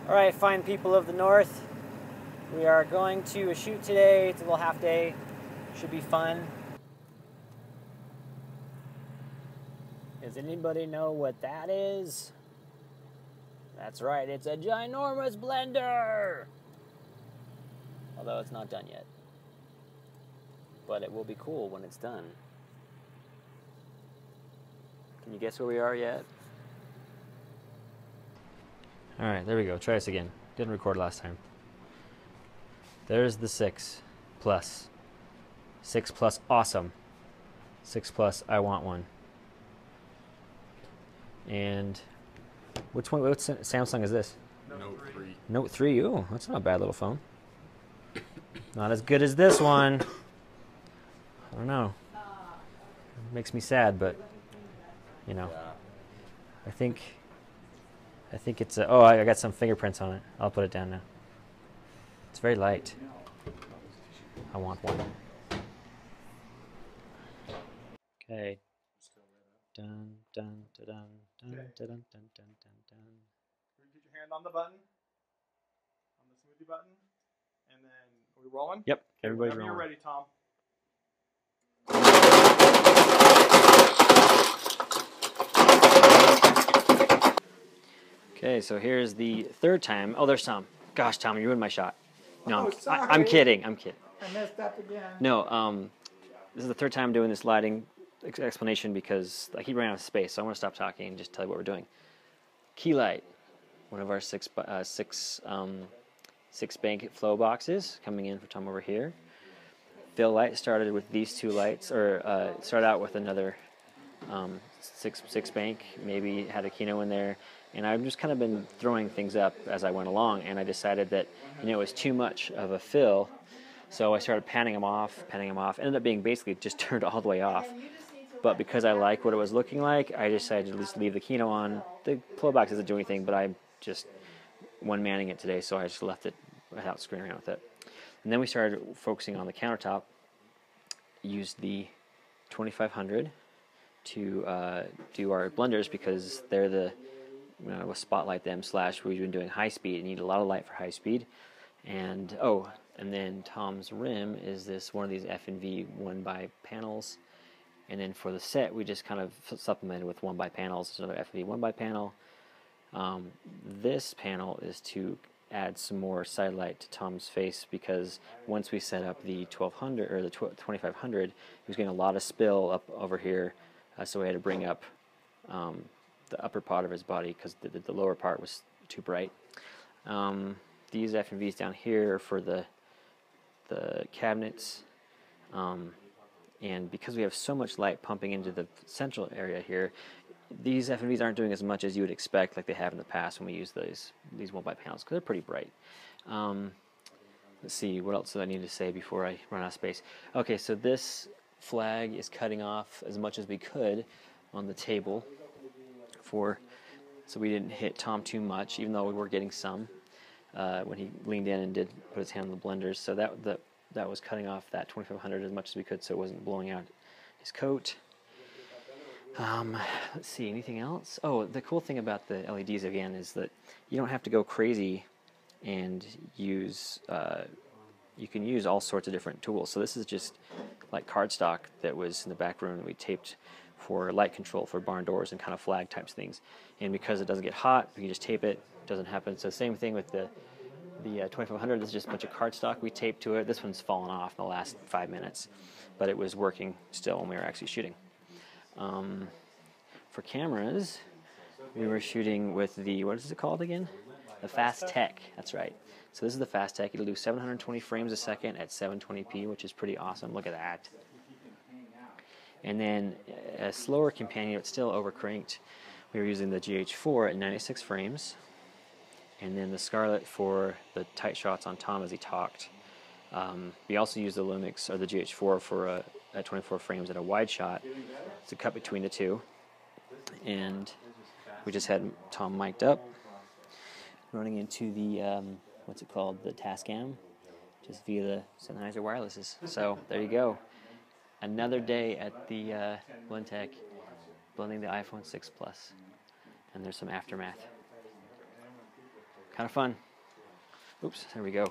Alright, fine people of the north. We are going to a shoot today. It's a little half day. Should be fun. Does anybody know what that is? That's right, it's a ginormous blender! Although it's not done yet. But it will be cool when it's done. Can you guess where we are yet? Alright, there we go. Try this again. Didn't record last time. There's the 6 Plus. 6 Plus, awesome. 6 Plus, I want one. And which one? What Samsung is this? Note 3. Note 3. Ooh, that's not a bad little phone. Not as good as this one. I don't know. It makes me sad, but you know, Yeah. I think it's a. Oh, I got some fingerprints on it. I'll put it down now. It's very light. I want one. Okay. Dun dun dun dun dun dun dun dun dun dun. Put your hand on the button, on the smoothie button, and then are we rolling? Yep. Everybody's Whenever rolling. you're ready, Tom. Okay, so here's the third time. Oh, there's Tom. Gosh, Tom, you ruined my shot. No, Oh, sorry. I'm kidding. I'm kidding. I messed up again. No, this is the third time doing this lighting explanation because I keep running out of space, so I want to stop talking and just tell you what we're doing. Key light, one of our six bank flow boxes coming in for Tom over here. Fill light started with these two lights, or started out with another six bank, maybe had a Kino in there, and I've just kind of been throwing things up as I went along, and I decided that it was too much of a fill, so I started panning them off, ended up being basically just turned all the way off, but because I like what it was looking like, I decided to just leave the Kino on. The flow box doesn't do anything, but I'm just one-manning it today, so I just left it without screwing around with it. And then we started focusing on the countertop, used the 2500 to do our blenders because they're the spotlight them / we've been doing high speed. You need a lot of light for high speed. And and then Tom's rim is this one of these F&V 1x panels. And then for the set, we just kind of supplemented with 1x panels. It's another F&V 1x panel. This panel is to add some more side light to Tom's face because once we set up the 1200 or the 2500, he was getting a lot of spill up over here, so we had to bring up the upper part of his body because the lower part was too bright. These F&Vs down here are for the cabinets, and because we have so much light pumping into the central area here, these F&Vs aren't doing as much as you would expect like they have in the past when we use these 1x panels because they're pretty bright. Let's see, what else do I need to say before I run out of space? Okay, so this flag is cutting off as much as we could on the table so we didn't hit Tom too much, even though we were getting some when he leaned in and did put his hand on the blenders. So that was cutting off that 2500 as much as we could so it wasn't blowing out his coat. Let's see, anything else? Oh, the cool thing about the LEDs again is that you don't have to go crazy and use, you can use all sorts of different tools. So this is just like cardstock that was in the back room that we taped for light control for barn doors and kind of flag types things. And because it doesn't get hot, we can just tape it, doesn't happen. So same thing with the 2500, this is just a bunch of cardstock we taped to it. This one's fallen off in the last 5 minutes, but it was working still when we were actually shooting. For cameras, we were shooting with the, what is it called again? The Fastech, that's right. So this is the Fastech. It'll do 720 frames a second at 720p, which is pretty awesome. Look at that. And then a slower companion, but still overcranked, we were using the GH4 at 96 frames. And then the Scarlett for the tight shots on Tom as he talked. We also used the Lumix, or the GH4 for at 24 frames at a wide shot to cut between the two. And we just had Tom mic'd up, running into the, what's it called, the Tascam, just via the Sennheiser wirelesses. So there you go. Another day at the Blendtec, blending the iPhone 6 Plus. And there's some aftermath. Kind of fun. Oops, there we go.